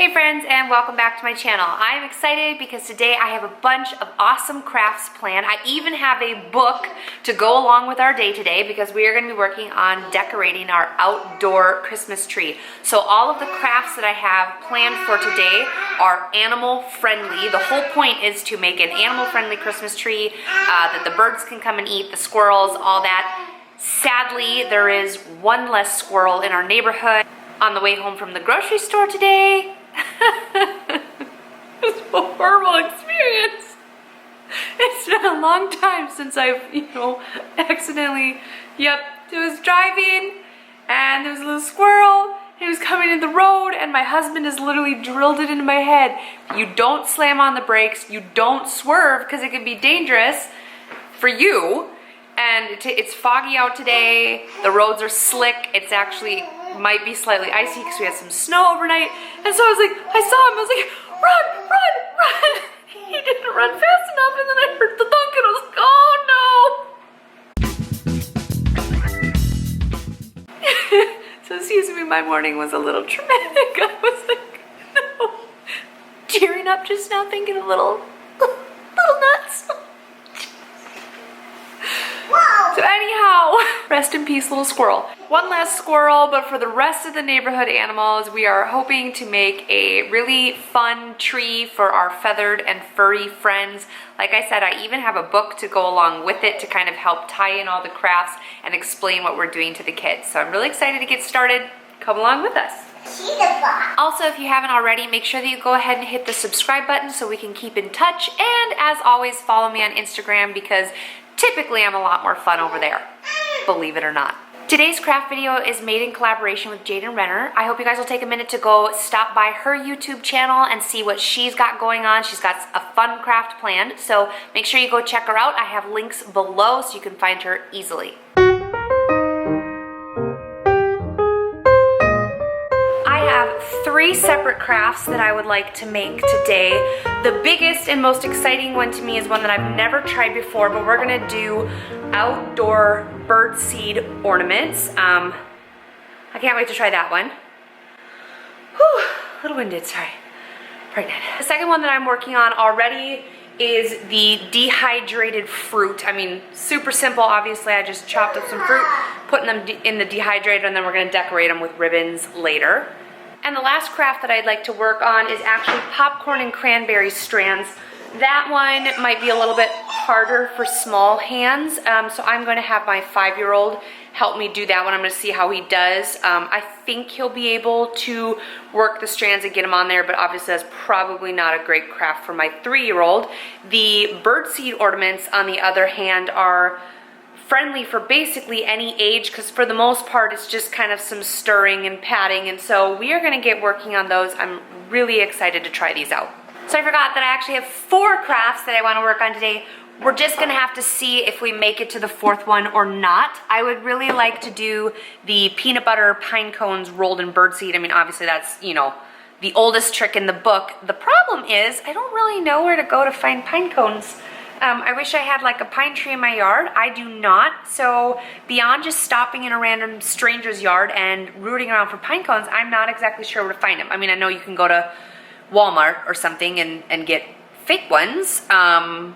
Hey friends, and welcome back to my channel. I'm excited because today I have a bunch of awesome crafts planned. I even have a book to go along with our day today because we are going to be working on decorating our outdoor Christmas tree. So all of the crafts that I have planned for today are animal friendly. The whole point is to make an animal friendly Christmas tree that the birds can come and eat, the squirrels, all that. Sadly, there is one less squirrel in our neighborhood. On the way home from the grocery store today, it's a horrible experience. It's been a long time since I've, accidentally, I was driving and there was a little squirrel. He was coming in the road and my husband has literally drilled it into my head. You don't slam on the brakes, you don't swerve because it can be dangerous for you. And it's foggy out today, the roads are slick, it's actually might be slightly icy because we had some snow overnight. And so I was like, I saw him, I was like, run, run, run. He didn't run fast enough and then I heard the thunk and I was like, oh no. So excuse me, my morning was a little traumatic. I was like, no. Tearing up just now thinking a little nuts. So anyhow, rest in peace, little squirrel. One less squirrel, but for the rest of the neighborhood animals, we are hoping to make a really fun tree for our feathered and furry friends. Like I said, I even have a book to go along with it to kind of help tie in all the crafts and explain what we're doing to the kids. So I'm really excited to get started. Come along with us. Also, if you haven't already, make sure that you go ahead and hit the subscribe button so we can keep in touch. And as always, follow me on Instagram because typically I'm a lot more fun over there, believe it or not. Today's craft video is made in collaboration with Jaden Renner. I hope you guys will take a minute to go stop by her YouTube channel and see what she's got going on. She's got a fun craft planned, so make sure you go check her out. I have links below so you can find her easily. I have 3 separate crafts that I would like to make today. The biggest and most exciting one to me is one that I've never tried before, but we're gonna do outdoor birdseed ornaments. I can't wait to try that one. Whew, a little winded, sorry, pregnant. The second one that I'm working on already is the dehydrated fruit. I mean, super simple, obviously. I just chopped up some fruit, putting them in the dehydrator, and then we're gonna decorate them with ribbons later. And the last craft that I'd like to work on is actually popcorn and cranberry strands. That one might be a little bit harder for small hands, so I'm going to have my 5-year-old help me do that one. I'm going to see how he does. I think he'll be able to work the strands and get them on there, but obviously that's probably not a great craft for my 3-year-old. The birdseed ornaments, on the other hand, are friendly for basically any age because for the most part it's just kind of some stirring and patting, and so we are going to get working on those. I'm really excited to try these out. So I forgot that I actually have 4 crafts that I want to work on today. We're just going to have to see if we make it to the 4th one or not. I would really like to do the peanut butter pine cones rolled in birdseed. I mean, obviously that's, the oldest trick in the book. The problem is I don't really know where to go to find pine cones. I wish I had like a pine tree in my yard. I do not. So beyond just stopping in a random stranger's yard and rooting around for pine cones, I'm not exactly sure where to find them. I mean, I know you can go to Walmart or something and get fake ones, but I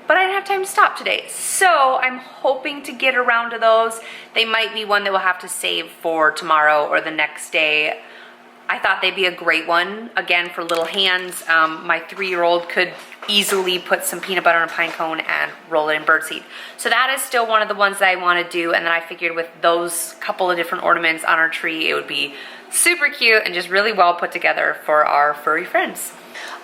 didn't have time to stop today. So I'm hoping to get around to those. They might be one that we'll have to save for tomorrow or the next day. I thought they'd be a great one, again, for little hands. My 3-year-old could easily put some peanut butter on a pine cone and roll it in birdseed. So that is still one of the ones that I want to do, and then I figured with those couple of different ornaments on our tree, it would be super cute and just really well put together for our furry friends.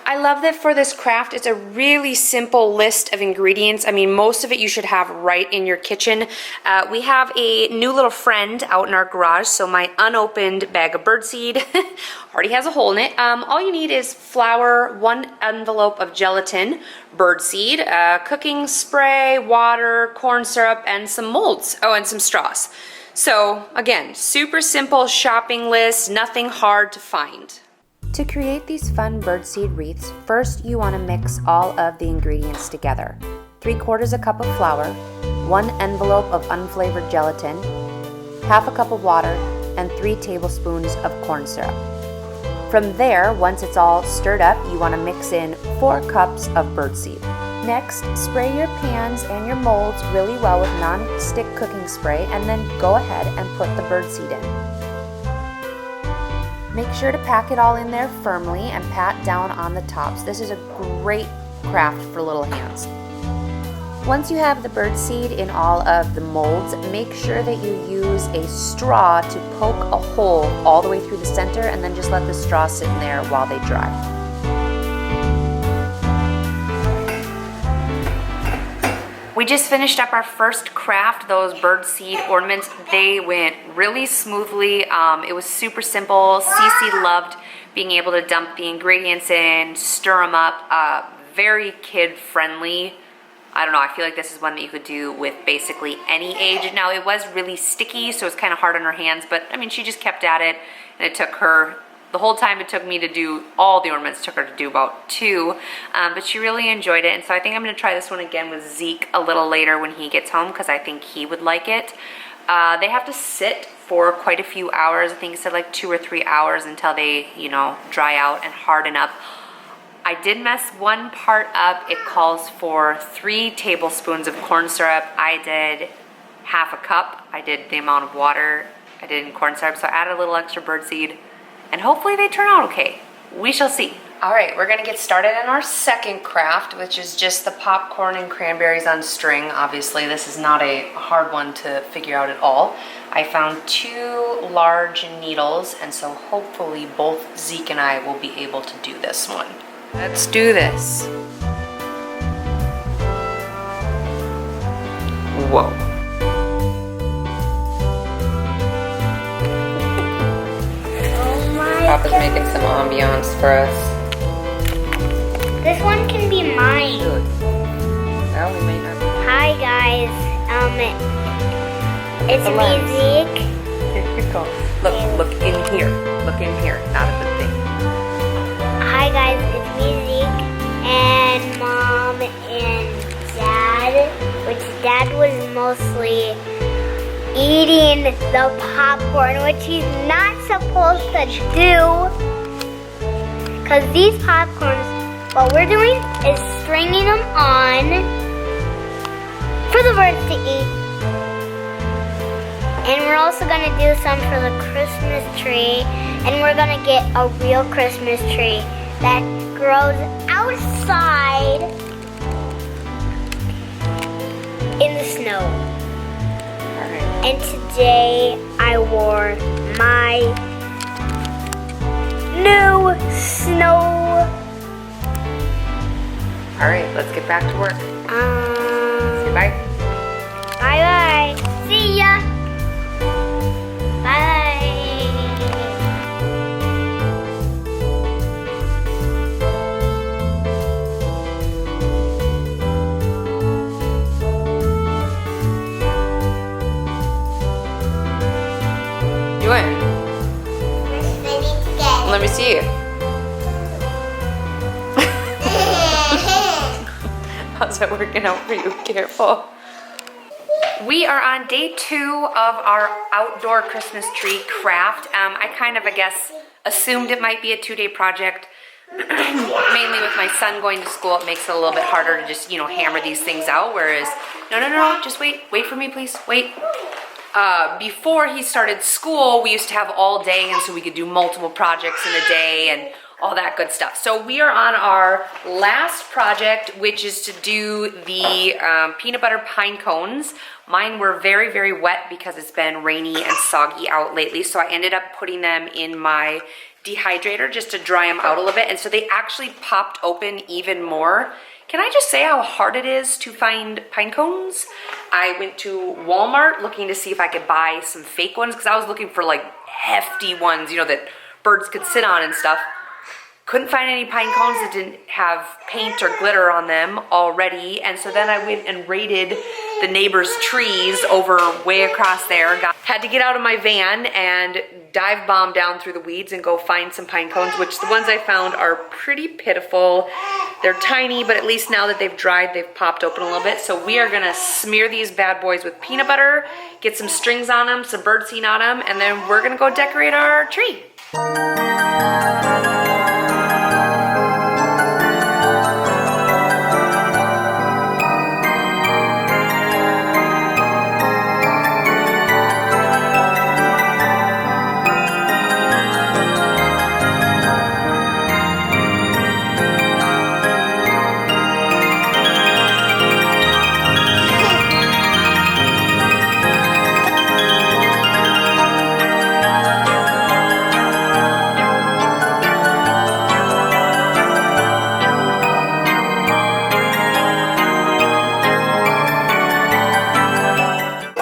I love that for this craft, it's a really simple list of ingredients. I mean, most of it you should have right in your kitchen. We have a new little friend out in our garage, so my unopened bag of birdseed already has a hole in it. All you need is flour, 1 envelope of gelatin, birdseed, cooking spray, water, corn syrup, and some molds. Oh, and some straws. So again, super simple shopping list, nothing hard to find. To create these fun birdseed wreaths, first you want to mix all of the ingredients together. 3/4 cup of flour, 1 envelope of unflavored gelatin, 1/2 cup of water, and 3 tablespoons of corn syrup. From there, once it's all stirred up, you want to mix in 4 cups of birdseed. Next, spray your pans and your molds really well with non-stick cooking spray, and then go ahead and put the birdseed in. Make sure to pack it all in there firmly and pat down on the tops. This is a great craft for little hands. Once you have the birdseed in all of the molds, make sure that you use a straw to poke a hole all the way through the center, and then just let the straw sit in there while they dry. We just finished up our first craft, those birdseed ornaments. They went really smoothly. It was super simple. Cece loved being able to dump the ingredients in, stir them up. Very kid-friendly. I don't know, I feel like this is one that you could do with basically any age. Now, it was really sticky, so it's kind of hard on her hands, but I mean, she just kept at it, and it took her, the whole time it took me to do all the ornaments, took her to do about 2, but she really enjoyed it, and so I think I'm going to try this one again with Zeke a little later when he gets home, because I think he would like it. They have to sit for quite a few hours. I think it said like 2 or 3 hours until they, you know, dry out and harden up. I did mess one part up. It calls for 3 tablespoons of corn syrup. I did half a cup. I did the amount of water I did in corn syrup, so I added a little extra birdseed, and hopefully they turn out okay. We shall see. All right, we're gonna get started on our second craft, which is just the popcorn and cranberries on string. Obviously, this is not a hard one to figure out at all. I found 2 large needles, and so hopefully both Zeke and I will be able to do this one. Let's do this. Whoa. Oh my Papa's God. making some ambiance for us. This one can be mine. Well, we may not. Hi guys. It's The me, lens. Zeke. Here you go. Look in here. Look in here, not at the thing. Hi guys, it's me, Zeke, and Mom and Dad, which Dad was mostly eating the popcorn, which he's not supposed to do. Because these popcorns, what we're doing is stringing them on for the birds to eat. And we're also going to do some for the Christmas tree. And we're going to get a real Christmas tree that grows outside in the snow. Alright. And today I wore my new snow. Alright, let's get back to work. Say bye. Bye bye. See ya. Bye. Doing? Let me see you. How's that working out for you? Careful. We are on day 2 of our outdoor Christmas tree craft. I kind of, I guess, assumed it might be a 2-day project. Mainly with my son going to school, it makes it a little bit harder to just, you know, hammer these things out. Whereas, no, just wait for me, please, wait. Before he started school, we used to have all day, and so we could do multiple projects in a day and all that good stuff. So we are on our last project, which is to do the peanut butter pine cones. Mine were very, very wet because it's been rainy and soggy out lately, so I ended up putting them in my dehydrator just to dry them out a little bit, and so they actually popped open even more. Can I just say how hard it is to find pine cones? I went to Walmart looking to see if I could buy some fake ones, because I was looking for like hefty ones, you know, that birds could sit on and stuff. Couldn't find any pine cones that didn't have paint or glitter on them already, and so then I went and raided the neighbor's trees over way across there. Had to get out of my van and dive bomb down through the weeds and go find some pine cones, which the ones I found are pretty pitiful. They're tiny, but at least now that they've dried, they've popped open a little bit. So we are gonna smear these bad boys with peanut butter, get some strings on them, some birdseed on them, and then we're gonna go decorate our tree.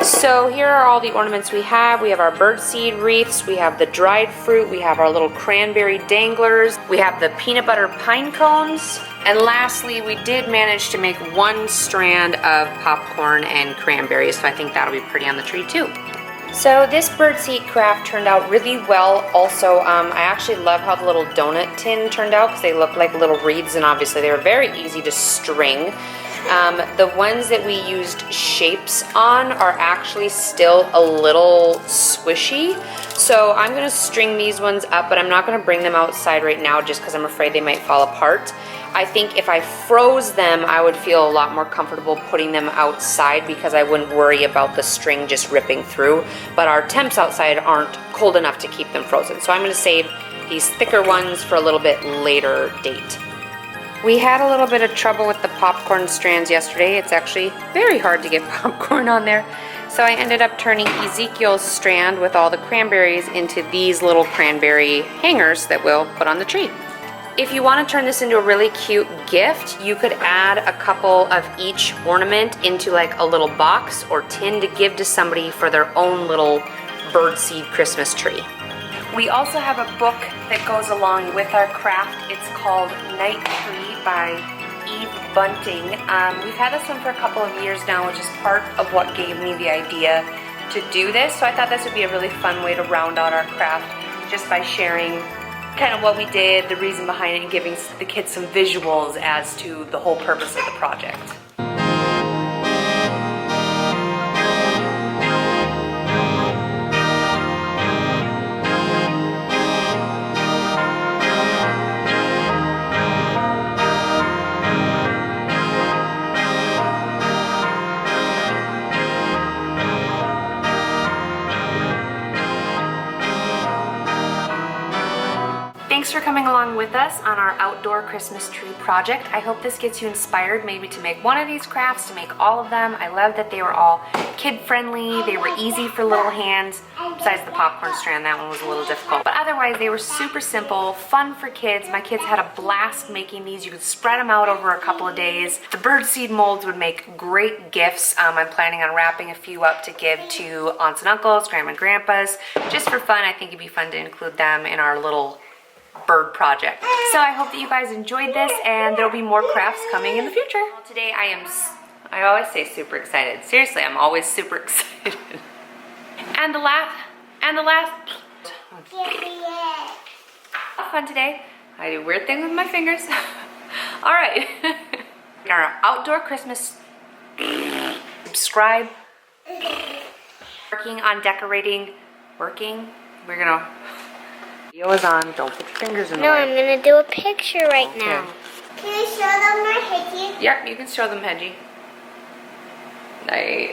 So here are all the ornaments we have. We have our birdseed wreaths, we have the dried fruit, we have our little cranberry danglers, we have the peanut butter pine cones, and lastly we did manage to make one strand of popcorn and cranberries, so I think that'll be pretty on the tree too. So this birdseed craft turned out really well. Also, I actually love how the little donut tin turned out because they look like little wreaths, and obviously they were very easy to string. The ones that we used shapes on are actually still a little squishy, so I'm going to string these ones up, but I'm not going to bring them outside right now just because I'm afraid they might fall apart. I think if I froze them, I would feel a lot more comfortable putting them outside because I wouldn't worry about the string just ripping through, but our temps outside aren't cold enough to keep them frozen, so I'm going to save these thicker ones for a little bit later date. We had a little bit of trouble with the popcorn strands yesterday. It's actually very hard to get popcorn on there. So I ended up turning Ezekiel's strand with all the cranberries into these little cranberry hangers that we'll put on the tree. If you want to turn this into a really cute gift, you could add a couple of each ornament into like a little box or tin to give to somebody for their own little birdseed Christmas tree. We also have a book that goes along with our craft. It's called Night Tree by Eve Bunting. We've had this one for a couple of years now, which is part of what gave me the idea to do this. So I thought this would be a really fun way to round out our craft just by sharing kind of what we did, the reason behind it, and giving the kids some visuals as to the whole purpose of the project. Thanks for coming along with us on our outdoor Christmas tree project. I hope this gets you inspired maybe to make one of these crafts, to make all of them. I love that they were all kid-friendly, they were easy for little hands, besides the popcorn strand, that one was a little difficult. But otherwise, they were super simple, fun for kids. My kids had a blast making these. You could spread them out over a couple of days. The birdseed molds would make great gifts. I'm planning on wrapping a few up to give to aunts and uncles, grandma and grandpas. Just for fun, I think it'd be fun to include them in our little bird project. So I hope that you guys enjoyed this, and there'll be more crafts coming in the future. Today I always say super excited. Seriously, I'm always super excited. And the last fun today. I do weird things with my fingers. All right. Our outdoor Christmas. Subscribe. Working on decorating. We're gonna. Video is on. Don't put your fingers in the way. No, I'm gonna do a picture right now. Can I show them my Hedgie? Yep, you can show them, Hedgie. Nice.